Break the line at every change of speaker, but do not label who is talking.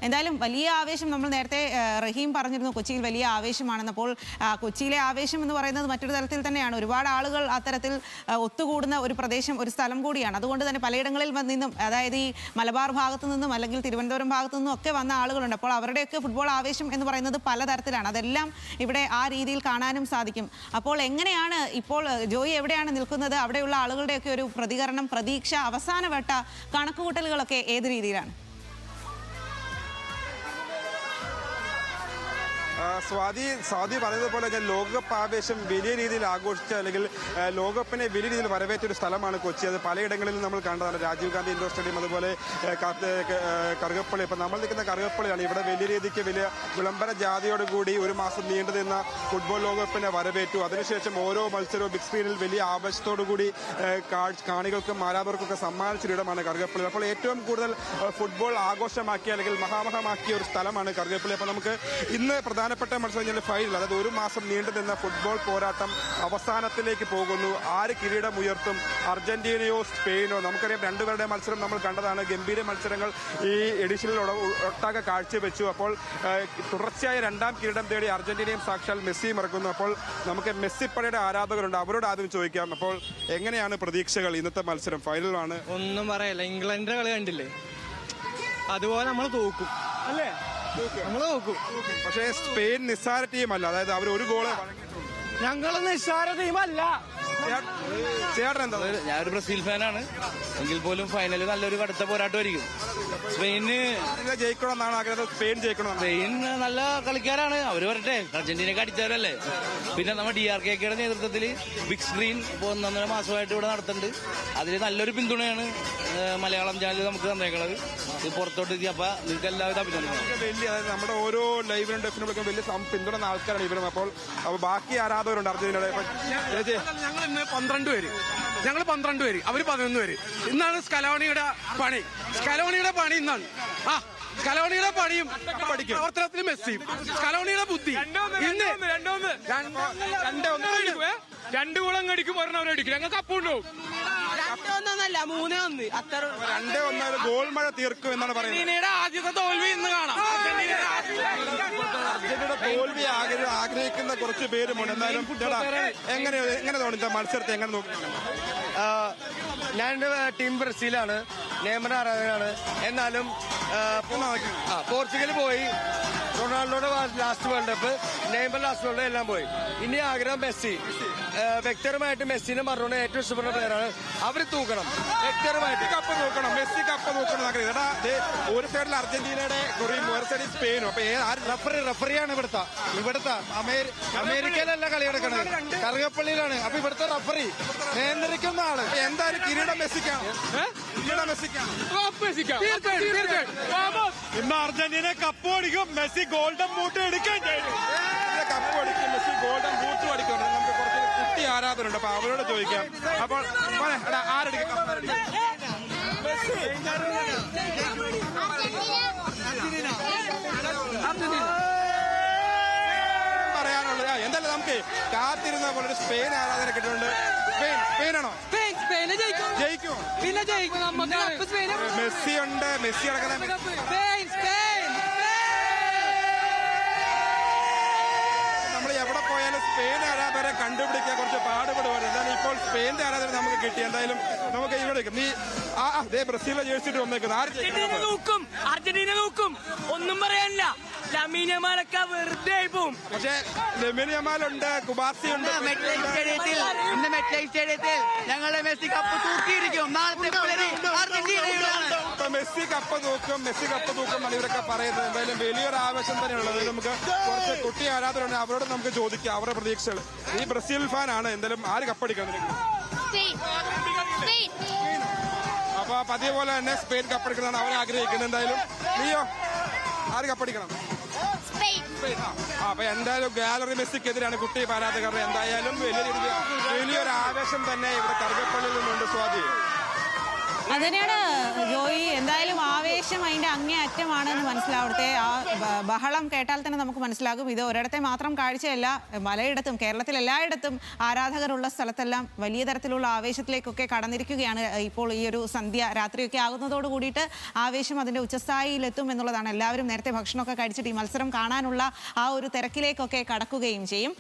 എന്തായാലും വലിയ ആവേശം നമ്മൾ നേരത്തെ റഹീം പറഞ്ഞിരുന്നു, കൊച്ചിയിൽ വലിയ ആവേശമാണെന്ന്. അപ്പോൾ കൊച്ചിയിലെ ആവേശം എന്ന് പറയുന്നത് മറ്റൊരു തലത്തിൽ തന്നെയാണ്. ഒരുപാട് ആളുകൾ അത്തരത്തിൽ ഒത്തുകൂടുന്ന ഒരു പ്രദേശം, ഒരു സ്ഥലം കൂടിയാണ്. അതുകൊണ്ട് തന്നെ പലയിടങ്ങളിൽ നിന്നും, അതായത് ഈ മലബാർ ഭാഗത്തു നിന്നും അല്ലെങ്കിൽ തിരുവനന്തപുരം ഭാഗത്തു നിന്നും ഒക്കെ വന്ന ആളുകളുണ്ട്. അപ്പോൾ അവരുടെയൊക്കെ ഫുട്ബോൾ ആവേശം എന്ന് പറയുന്നത് പലതരത്തിലാണ്. അതെല്ലാം ഇവിടെ ആ രീതിയിൽ കാണാനും സാധിക്കും. അപ്പോൾ എങ്ങനെയാണ് ഇപ്പോൾ ജോയി എവിടെയാണ് നിൽക്കുന്നത്? അവിടെയുള്ള ആളുകളുടെയൊക്കെ ഒരു പ്രതികരണം, പ്രതീക്ഷ, അവസാനവട്ട കണക്കുകൂട്ടലുകളൊക്കെ ഏത് രീതിയിലാണ്?
സ്വാതി പറഞ്ഞതുപോലെ ഞാൻ ലോകകപ്പ് ആവേശം വലിയ രീതിയിൽ ആഘോഷിച്ച, അല്ലെങ്കിൽ ലോകകപ്പിനെ വലിയ രീതിയിൽ വരവേറ്റ ഒരു സ്ഥലമാണ് കൊച്ചി. അത് പലയിടങ്ങളിലും നമ്മൾ കണ്ടതാണ്. രാജീവ് ഗാന്ധി ഇൻഡോർ സ്റ്റേഡിയം, അതുപോലെ കറുകപ്പള്ളി. ഇപ്പം നമ്മൾ നിൽക്കുന്ന കറുകപ്പള്ളിയാണ്. ഇവിടെ വലിയ രീതിക്ക് വലിയ വിളംബര ജാഥയോടുകൂടി ഒരു മാസം നീണ്ടു നിന്ന ഫുട്ബോൾ ലോകകപ്പിനെ വരവേറ്റു. അതിനുശേഷം ഓരോ മത്സരവും ബിഗ് സ്ക്രീനിൽ വലിയ ആവേശത്തോടുകൂടി കാണികൾക്കും ആരാധകർക്കൊക്കെ സമ്മാനിച്ചൊരിടമാണ് കറുകപ്പള്ളി. അപ്പോൾ ഏറ്റവും കൂടുതൽ ഫുട്ബോൾ ആഘോഷമാക്കിയ, അല്ലെങ്കിൽ മഹാമഹമാക്കിയ ഒരു സ്ഥലമാണ് കറുകപ്പള്ളി. അപ്പോൾ നമുക്ക് ഇന്ന് പ്രധാനപ്പെട്ട മത്സരം ഫൈനൽ, അതായത് ഒരു മാസം നീണ്ടു നിന്ന ഫുട്ബോൾ പോരാട്ടം അവസാനത്തിലേക്ക് പോകുന്നു. ആര് കിരീടം ഉയർത്തും? അർജന്റീനയോ സ്പെയിനോ? നമുക്കറിയാം, രണ്ടുപേരുടെ മത്സരം നമ്മൾ കണ്ടതാണ്. ഗംഭീര മത്സരങ്ങൾ ഈ എഡിഷനിൽ ഒട്ടാകെ കാഴ്ചവെച്ചു. അപ്പോൾ തുടർച്ചയായ രണ്ടാം കിരീടം തേടി അർജന്റീനയും സാക്ഷാൽ മെസ്സിയും ഇറക്കുന്നു. അപ്പോൾ നമുക്ക് മെസ്സിപ്പടയുടെ ആരാധകരുണ്ട്, അവരോട് ആദ്യം ചോദിക്കാം. അപ്പോൾ എങ്ങനെയാണ് പ്രതീക്ഷകൾ? ഇന്നത്തെ മത്സരം ഫൈനലാണ്.
ഒന്നും പറയല്ല, ഇംഗ്ലണ്ടിന്റെ കളി കണ്ടില്ലേ? അതുപോലെ നമ്മൾ തോക്കും അല്ലേ? നമ്മള് നോക്കും.
പക്ഷേ സ്പെയിൻ നിസ്സാര ടീമല്ല. അതായത് അവർ ഒരു ഗോള്,
ഞങ്ങൾ നിസ്സാര ടീമല്ല.
ചേട്ടൻ എന്താ?
ഞാനൊരു ബ്രസീൽ ഫാനാണ്. എങ്കിൽ പോലും ഫൈനലിൽ നല്ലൊരു കടുത്ത പോരാട്ടമായിരിക്കും. സ്പെയിന്
ജയിക്കണമെന്നാണ് ആഗ്രഹം. സ്പെയിൻ ജയിക്കണം.
സ്പെയിൻ നല്ല കളിക്കാരാണ്, അവര് വരട്ടെ. അർജന്റീനയൊക്കെ അടിച്ചവരല്ലേ. പിന്നെ നമ്മുടെ DRKയുടെ നേതൃത്വത്തിൽ ബിഗ് സ്ക്രീൻ ഇപ്പോൾ 1.5 മാസമായിട്ട് ഇവിടെ നടത്തുന്നുണ്ട്. അതിൽ നല്ലൊരു പിന്തുണയാണ് മലയാളം ചാനൽ നമുക്ക് തന്നേക്കുന്നത്. ഇത് പുറത്തോട്ട് എത്തിയപ്പോ നിങ്ങൾക്ക് എല്ലാവരും അഭിനന്ദനമാണ്.
വലിയ, അതായത് നമ്മുടെ ഓരോ ലൈവിനും ഡെഫിനും വലിയ പിന്തുണ ആൾക്കാരാണ് ഇവരും. അപ്പോൾ ബാക്കി ആരാധകരുണ്ട് അർജന്റീനയുടെ.
ഞങ്ങൾ ഇന്ന് 12 പേര്, ഞങ്ങൾ 12 പേര്, അവര് 11 പേര്. ഇന്നാണ് സ്കലോണിയുടെ പണി. സ്കലോണിയുടെ പണി ഇന്നാണ്. സ്കലോണിയുടെ പണിയും പ്രവർത്തനത്തിലും മെസ്സിയും. സ്കലോണിയുടെ ബുദ്ധി ഇന്ന് 2 ഗോളം അടിക്കും, ഒരെണ്ണവരടിക്കും. ഞങ്ങൾക്ക് അപ്പുണ്ടാവും. 2-1 3-1 അത്ര
2-1 ഗോൾ മഴ തീർക്കും എന്നാണ് പറയുന്നത്.
ആദ്യത്തെ തോൽവി ഇന്ന് കാണാം.
അർജന്റീനയുടെ തോൽവി ആഗ്രഹിക്കുന്ന കുറച്ച് പേരുമുണ്ട്. എന്തായാലും എങ്ങനെ തോന്നി മത്സരത്തെ? എങ്ങനെ നോക്കി?
ഞാൻ ടീം ബ്രസീലാണ്, നെയ്മർ ആരാധകനാണ്. എന്നാലും പോർച്ചുഗൽ പോയി, റൊണാൾഡോയുടെ last world cup, Neymar last world എല്ലാം പോയി. ഇനി ആഗ്രഹം മെസ്സി. വ്യക്തിപരമായിട്ട് മെസ്സിനെ മറോണ ഏറ്റവും ഇഷ്ടപ്പെടുന്ന പ്ലെയറാണ്. അവർ തൂക്കണം, വ്യക്തിപരമായിട്ട്
കപ്പ് തൂക്കണം. മെസ്സി കപ്പ് തൂക്കണം. ഒരു സൈഡിൽ അർജന്റീനയുടെ കുറിയും ഒരു സൈഡിൽ സ്പെയിനും. അപ്പൊ
റഫറിയാണ് ഇവിടുത്തെ അമേരിക്കയിലല്ല കളി നടക്കുന്നത്, കറുകപ്പള്ളിയിലാണ്. അപ്പൊ ഇവിടുത്തെ റഫറി നിയന്ത്രിക്കുന്ന ആള്.
എന്തായാലും കിരീടം മെസ്സിക്കാണ്.
ഇന്ന് അർജന്റീന കപ്പ് അടിക്കും, മെസ്സി ഗോൾഡൻ ബൂട്ട് എടുക്കുകയും ചെയ്യും.
കപ്പ് അടിക്കും, മെസ്സി ഗോൾഡൻ ബൂട്ടും അടിക്കുന്നുണ്ട്. നമുക്ക് കുറച്ച് കുട്ടി ആരാധകരുണ്ട്, അപ്പൊ അവരോട് ചോദിക്കാം. അപ്പോൾ ആരടിക്കും? പറയാനുള്ളത് എന്തായാലും നമുക്ക് കാത്തിരുന്ന പോലെ ഒരു സ്പെയിൻ ആരാധന കിട്ടുന്നുണ്ട്. സ്പെയിനാണോ? ജയിക്കുമോ?
പിന്നെ ജയിക്കും.
മെസ്സി ഉണ്ട്, മെസ്സി അടക്കുന്ന നമ്മൾ എവിടെ പോയാലും സ്പെയിൻ ആരാധകരെ കണ്ടുപിടിക്കാൻ കുറച്ച് പാടുപെടുവാണ്. എന്തായാലും ഇപ്പോൾ സ്പെയിന്റെ ആരാധന നമുക്ക് കിട്ടി. എന്തായാലും നമുക്ക് ഇവിടെ നീ ബ്രസീലിലെ ജേഴ്സിട്ട് വന്നേക്കുന്നത്.
അർജന്റീന നോക്കും, ഒന്നും പറയാനില്ല. ലമീൻ യമാലൊക്കെ വെറുതെ പോവും.
പക്ഷേ ലമീൻ യമാലുണ്ട്, കുബാസി ഉണ്ട്.
ഇന്ന് മെറ്റ്ലൈഫ് സ്റ്റേഡിയത്തിൽ ഞങ്ങളുടെ മെസ്സി കപ്പ് തൂക്കിയിരിക്കും.
മെസ്സി കപ്പ് തൂക്കും എന്നാണ് ഇവരൊക്കെ പറയുന്നത്. എന്തായാലും വലിയൊരു ആവേശം തന്നെയുള്ളത്. നമുക്ക് കുറച്ച് കുട്ടി ആരാധകരുണ്ട്, അവരോട് നമുക്ക് ചോദിക്കാം അവരുടെ പ്രതീക്ഷകൾ. ഈ ബ്രസീൽ ഫാനാണ്. എന്തായാലും ആര് കപ്പടിക്കണം? അപ്പൊ പതിയെ പോലെ തന്നെ സ്പെയിൻ കപ്പടിക്കുന്നതാണ് അവർ ആഗ്രഹിക്കുന്നത്. എന്തായാലും നീയോ ആര് കപ്പടിക്കണം? അപ്പൊ എന്തായാലും ഗാലറി മെസ്സിക്കെതിരാണ് കുട്ടി ആരാധകരുടെ. എന്തായാലും വലിയൊരു ആവേശം തന്നെ ഇവിടെ കറുകപ്പള്ളിയിൽ നിന്നുണ്ട്. സ്വാതി
അതുതന്നെയാണ് ജോയി. എന്തായാലും ആവേശം അതിന്റെ അങ്ങേ അറ്റമാണെന്ന് മനസ്സിലാവട്ടെ. ആ ബഹളം കേട്ടാൽ തന്നെ നമുക്ക് മനസ്സിലാകും ഇത് ഒരിടത്തെ മാത്രം കാഴ്ചയല്ല. പലയിടത്തും കേരളത്തിൽ എല്ലായിടത്തും ആരാധകരുള്ള സ്ഥലത്തെല്ലാം വലിയ തരത്തിലുള്ള ആവേശത്തിലേക്കൊക്കെ കടന്നിരിക്കുകയാണ്. ഇപ്പോൾ ഈ ഒരു സന്ധ്യ രാത്രിയൊക്കെ ആകുന്നതോട് കൂടിയിട്ട് ആവേശം അതിന്റെ ഉച്ചസ്ഥായിയിലെത്തും എന്നുള്ളതാണ്. എല്ലാവരും നേരത്തെ ഭക്ഷണമൊക്കെ കഴിച്ചിട്ട് ഈ മത്സരം കാണാനുള്ള ആ ഒരു തിരക്കിലേക്കൊക്കെ കടക്കുകയും ചെയ്യും.